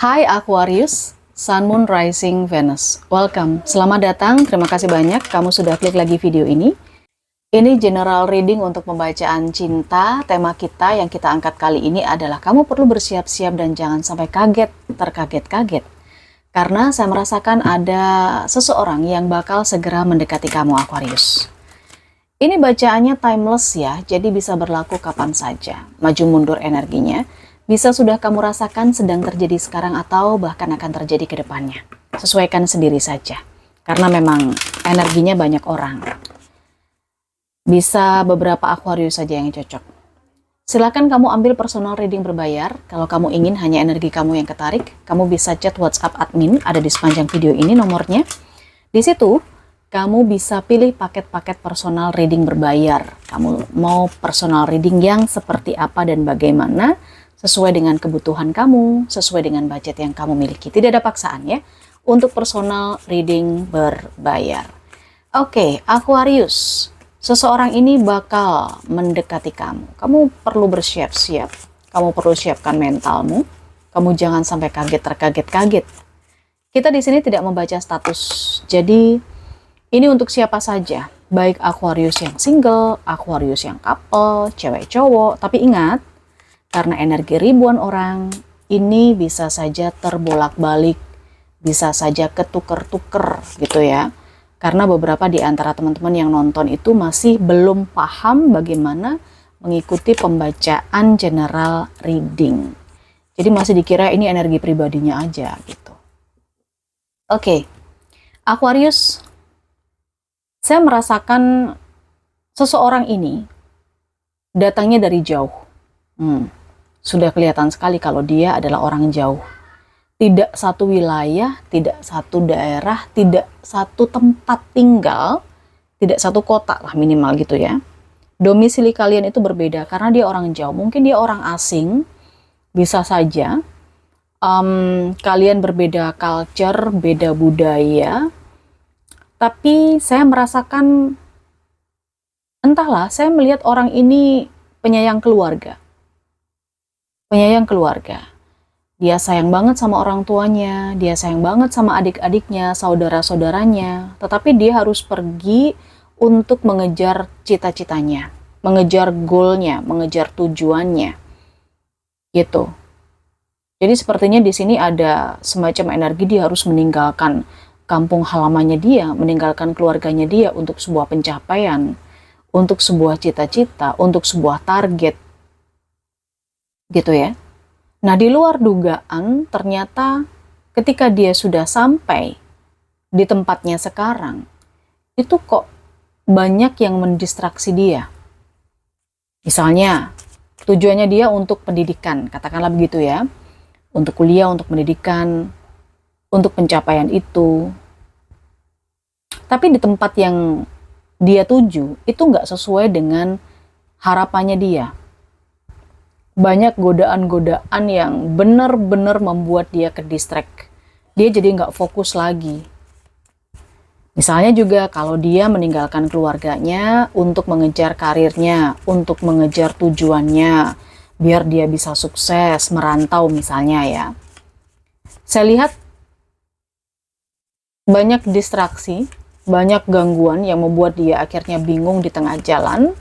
Hai Aquarius, Sun, Moon, Rising, Venus. Welcome, selamat datang, terima kasih banyak kamu sudah klik lagi video ini. Ini general reading untuk pembacaan cinta. Tema kita yang kita angkat kali ini adalah kamu perlu bersiap-siap dan jangan sampai kaget, terkaget-kaget. Karena saya merasakan ada seseorang yang bakal segera mendekati kamu Aquarius. Ini bacaannya timeless ya, jadi bisa berlaku kapan saja. Maju mundur energinya. Bisa sudah kamu rasakan sedang terjadi sekarang atau bahkan akan terjadi ke depannya. Sesuaikan sendiri saja. Karena memang energinya banyak orang. Bisa beberapa Aquarius saja yang cocok. Silakan kamu ambil personal reading berbayar. Kalau kamu ingin hanya energi kamu yang ketarik, kamu bisa chat WhatsApp admin, ada di sepanjang video ini nomornya. Di situ, kamu bisa pilih paket-paket personal reading berbayar. Kamu mau personal reading yang seperti apa dan bagaimana, sesuai dengan kebutuhan kamu, sesuai dengan budget yang kamu miliki. Tidak ada paksaan ya, untuk personal reading berbayar. Oke, Aquarius, seseorang ini bakal mendekati kamu. Kamu perlu bersiap-siap, kamu perlu siapkan mentalmu, kamu jangan sampai kaget terkaget-kaget. Kita di sini tidak membaca status, jadi ini untuk siapa saja, baik Aquarius yang single, Aquarius yang couple, cewek cowok, tapi ingat, karena energi ribuan orang, ini bisa saja terbolak-balik, bisa saja ketuker-tuker gitu ya. Karena beberapa di antara teman-teman yang nonton itu masih belum paham bagaimana mengikuti pembacaan general reading. Jadi masih dikira ini energi pribadinya aja gitu. Oke, Aquarius, saya merasakan seseorang ini datangnya dari jauh. Sudah kelihatan sekali kalau dia adalah orang jauh. Tidak satu wilayah, tidak satu daerah, tidak satu tempat tinggal, tidak satu kota lah minimal gitu ya. Domisili kalian itu berbeda karena dia orang jauh. Mungkin dia orang asing, bisa saja. Kalian berbeda culture, beda budaya. Tapi saya merasakan, entahlah, saya melihat orang ini penyayang keluarga. Penyayang keluarga. Dia sayang banget sama orang tuanya, dia sayang banget sama adik-adiknya, saudara-saudaranya, tetapi dia harus pergi untuk mengejar cita-citanya, mengejar goalnya, mengejar tujuannya. Gitu. Jadi sepertinya di sini ada semacam energi dia harus meninggalkan kampung halamannya dia, meninggalkan keluarganya dia untuk sebuah pencapaian, untuk sebuah cita-cita, untuk sebuah target. Gitu ya. Nah, di luar dugaan ternyata ketika dia sudah sampai di tempatnya sekarang, itu kok banyak yang mendistraksi dia. Misalnya, tujuannya dia untuk pendidikan, katakanlah begitu ya. Untuk kuliah, untuk pendidikan, untuk pencapaian itu. Tapi di tempat yang dia tuju, itu nggak sesuai dengan harapannya dia. Banyak godaan-godaan yang benar-benar membuat dia ke-distract. Dia jadi nggak fokus lagi. Misalnya juga kalau dia meninggalkan keluarganya untuk mengejar karirnya, untuk mengejar tujuannya, biar dia bisa sukses, merantau misalnya ya. Saya lihat banyak distraksi, banyak gangguan yang membuat dia akhirnya bingung di tengah jalan,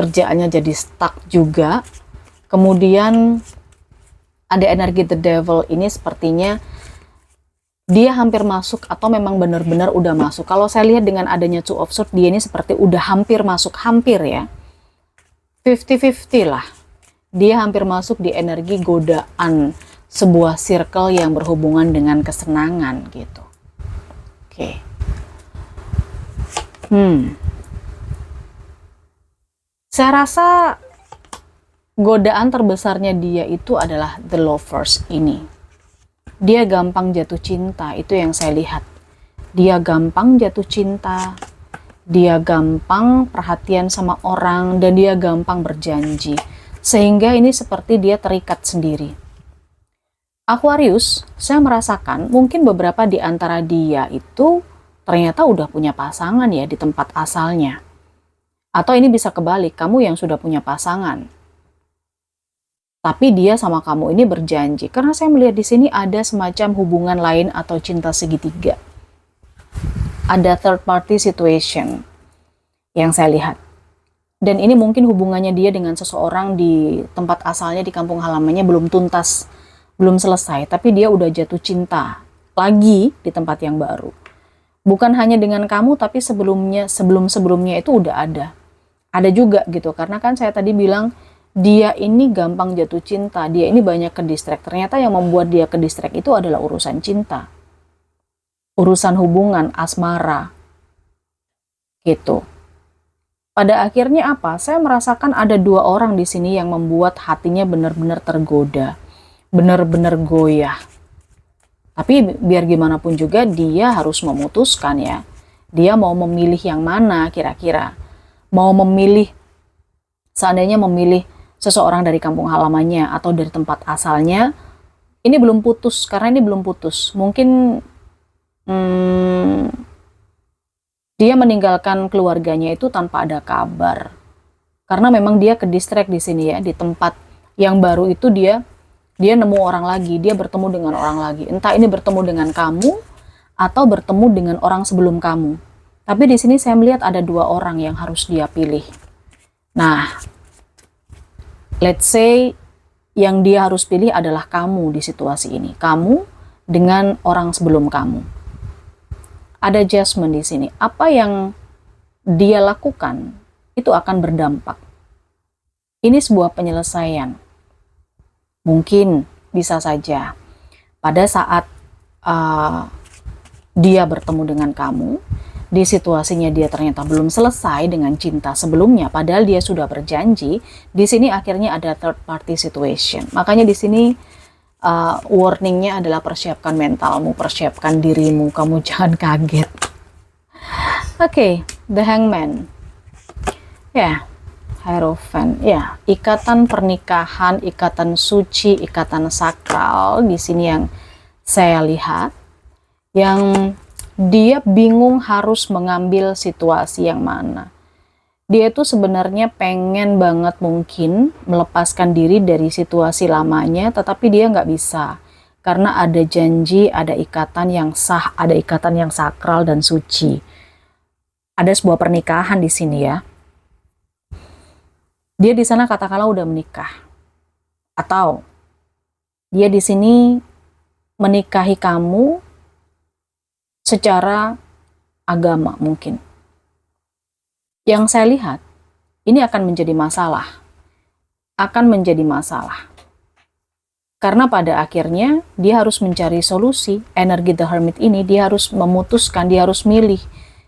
kerjaannya jadi stuck juga. Kemudian ada energi the devil ini sepertinya dia hampir masuk atau memang benar-benar udah masuk. Kalau saya lihat dengan adanya two of swords, dia ini seperti udah hampir masuk, hampir ya. 50-50 lah. Dia hampir masuk di energi godaan sebuah circle yang berhubungan dengan kesenangan gitu. Oke. Saya rasa godaan terbesarnya dia itu adalah the lovers ini. Dia gampang jatuh cinta, itu yang saya lihat. Dia gampang jatuh cinta, dia gampang perhatian sama orang, dan dia gampang berjanji. Sehingga ini seperti dia terikat sendiri. Aquarius, saya merasakan mungkin beberapa di antara dia itu ternyata udah punya pasangan ya di tempat asalnya. Atau ini bisa kebalik, kamu yang sudah punya pasangan. Tapi dia sama kamu ini berjanji, karena saya melihat di sini ada semacam hubungan lain atau cinta segitiga. Ada third party situation yang saya lihat. Dan ini mungkin hubungannya dia dengan seseorang di tempat asalnya, di kampung halamannya belum tuntas, belum selesai, tapi dia udah jatuh cinta lagi di tempat yang baru. Bukan hanya dengan kamu, tapi sebelum-sebelumnya itu udah ada. Ada juga gitu, karena kan saya tadi bilang dia ini gampang jatuh cinta, dia ini banyak ke distract. Ternyata yang membuat dia ke distract itu adalah urusan cinta, urusan hubungan, asmara, gitu. Pada akhirnya apa? Saya merasakan ada dua orang di sini yang membuat hatinya benar-benar tergoda, benar-benar goyah. Tapi biar gimana pun juga dia harus memutuskan ya. Dia mau memilih yang mana kira-kira? Mau memilih, seandainya memilih seseorang dari kampung halamannya atau dari tempat asalnya, ini belum putus, karena ini belum putus. Mungkin dia meninggalkan keluarganya itu tanpa ada kabar. Karena memang dia ke distract di sini ya, di tempat yang baru itu dia nemu orang lagi, dia bertemu dengan orang lagi. Entah ini bertemu dengan kamu atau bertemu dengan orang sebelum kamu. Tapi di sini saya melihat ada dua orang yang harus dia pilih. Nah, let's say yang dia harus pilih adalah kamu di situasi ini. Kamu dengan orang sebelum kamu. Ada adjustment di sini. Apa yang dia lakukan itu akan berdampak. Ini sebuah penyelesaian. Mungkin bisa saja pada saat dia bertemu dengan kamu, di situasinya dia ternyata belum selesai dengan cinta sebelumnya, padahal dia sudah berjanji. Di sini akhirnya ada third party situation. Makanya di sini warningnya adalah persiapkan mentalmu, persiapkan dirimu, kamu jangan kaget. Oke, the hangman. Ya, Hierophant. Ya, ikatan pernikahan, ikatan suci, ikatan sakral di sini yang saya lihat. Yang dia bingung harus mengambil situasi yang mana. Dia itu sebenarnya pengen banget mungkin melepaskan diri dari situasi lamanya, tetapi dia nggak bisa. Karena ada janji, ada ikatan yang sah, ada ikatan yang sakral dan suci. Ada sebuah pernikahan di sini ya. Dia di sana katakanlah udah menikah. Atau dia di sini menikahi kamu secara agama mungkin. Yang saya lihat, ini akan menjadi masalah. Akan menjadi masalah. Karena pada akhirnya, dia harus mencari solusi. Energi The Hermit ini, dia harus memutuskan, dia harus milih.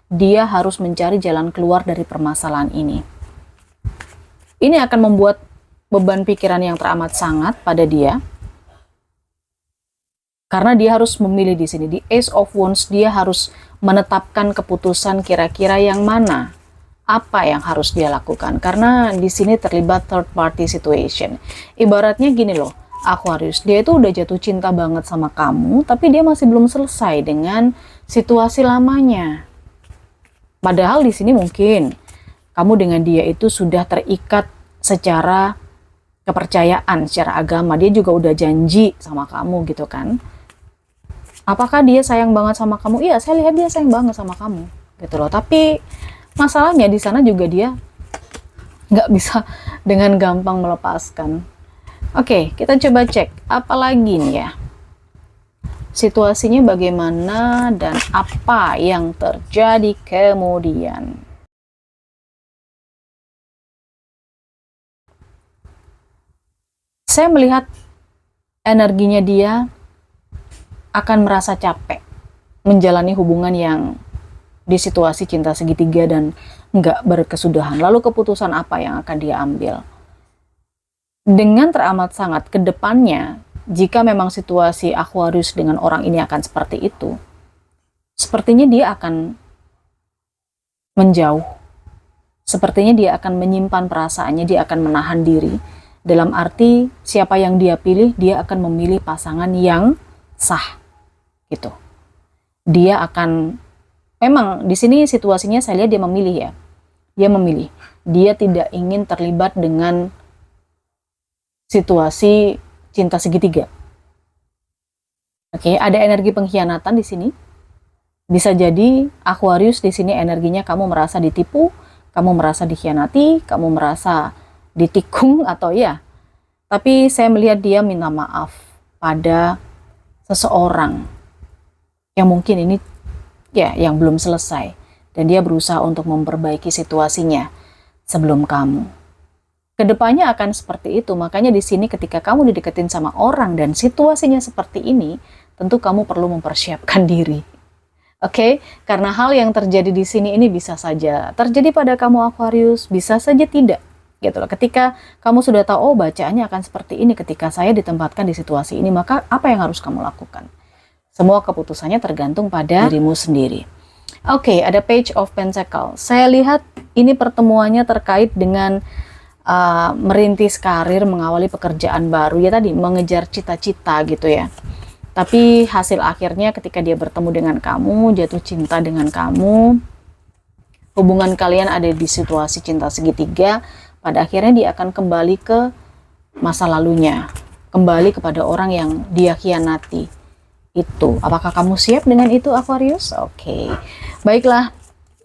Dia harus mencari jalan keluar dari permasalahan ini. Ini akan membuat beban pikiran yang teramat sangat pada dia. Karena dia harus memilih di sini. Di Ace of Wands, dia harus menetapkan keputusan kira-kira yang mana. Apa yang harus dia lakukan, karena di sini terlibat third party situation. Ibaratnya gini loh, Aquarius, dia itu udah jatuh cinta banget sama kamu, tapi dia masih belum selesai dengan situasi lamanya. Padahal di sini mungkin kamu dengan dia itu sudah terikat secara kepercayaan, secara agama. Dia juga udah janji sama kamu gitu kan. Apakah dia sayang banget sama kamu? Iya, saya lihat dia sayang banget sama kamu gitu loh. Tapi masalahnya di sana juga dia nggak bisa dengan gampang melepaskan. Oke, kita coba cek apa lagi nih ya. Situasinya bagaimana dan apa yang terjadi kemudian. Saya melihat energinya dia akan merasa capek menjalani hubungan yang di situasi cinta segitiga dan nggak berkesudahan. Lalu keputusan apa yang akan dia ambil? Dengan teramat sangat ke depannya, jika memang situasi Aquarius dengan orang ini akan seperti itu, sepertinya dia akan menjauh. Sepertinya dia akan menyimpan perasaannya, dia akan menahan diri. Dalam arti, siapa yang dia pilih, dia akan memilih pasangan yang sah. Gitu. Dia akan memang di sini situasinya saya lihat dia memilih ya. Dia memilih. Dia tidak ingin terlibat dengan situasi cinta segitiga. Oke, ada energi pengkhianatan di sini. Bisa jadi Aquarius di sini energinya kamu merasa ditipu, kamu merasa dikhianati, kamu merasa ditikung atau ya. Tapi saya melihat dia minta maaf pada seseorang yang mungkin ini ya yang belum selesai dan dia berusaha untuk memperbaiki situasinya sebelum kamu. Kedepannya akan seperti itu, makanya di sini ketika kamu dideketin sama orang dan situasinya seperti ini, tentu kamu perlu mempersiapkan diri. Oke, karena hal yang terjadi di sini ini bisa saja terjadi pada kamu Aquarius, bisa saja tidak. Gitu loh. Ketika kamu sudah tahu, oh bacaannya akan seperti ini ketika saya ditempatkan di situasi ini, maka apa yang harus kamu lakukan? Semua keputusannya tergantung pada dirimu sendiri. Oke, ada Page of Pentacles. Saya lihat ini pertemuannya terkait dengan merintis karir, mengawali pekerjaan baru, ya tadi mengejar cita-cita gitu ya. Tapi hasil akhirnya ketika dia bertemu dengan kamu, jatuh cinta dengan kamu, hubungan kalian ada di situasi cinta segitiga, pada akhirnya dia akan kembali ke masa lalunya, kembali kepada orang yang dia khianati. Itu, apakah kamu siap dengan itu Aquarius? Oke, baiklah,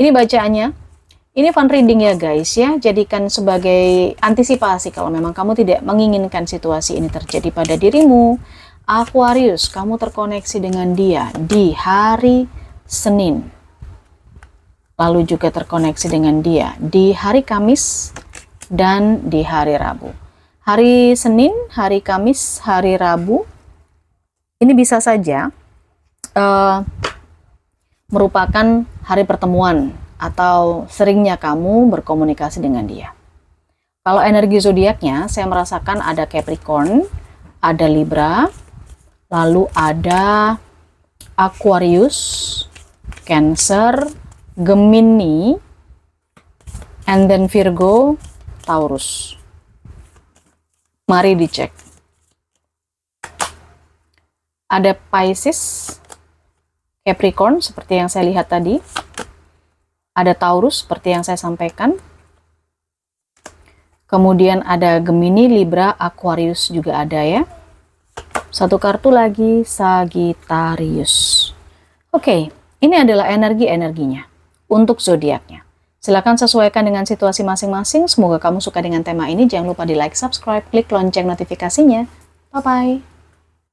ini bacaannya. Ini fun reading ya guys ya, jadikan sebagai antisipasi kalau memang kamu tidak menginginkan situasi ini terjadi pada dirimu. Aquarius, kamu terkoneksi dengan dia di hari Senin. Lalu juga terkoneksi dengan dia di hari Kamis dan di hari Rabu. Hari Senin, hari Kamis, hari Rabu, ini bisa saja merupakan hari pertemuan atau seringnya kamu berkomunikasi dengan dia. Kalau energi zodiaknya, saya merasakan ada Capricorn, ada Libra, lalu ada Aquarius, Cancer, Gemini, and then Virgo, Taurus. Mari dicek. Ada Pisces, Capricorn seperti yang saya lihat tadi. Ada Taurus seperti yang saya sampaikan. Kemudian ada Gemini, Libra, Aquarius juga ada ya. Satu kartu lagi, Sagittarius. Oke, ini adalah energi-energinya untuk zodiaknya. Silakan sesuaikan dengan situasi masing-masing. Semoga kamu suka dengan tema ini. Jangan lupa di like, subscribe, klik lonceng notifikasinya. Bye-bye.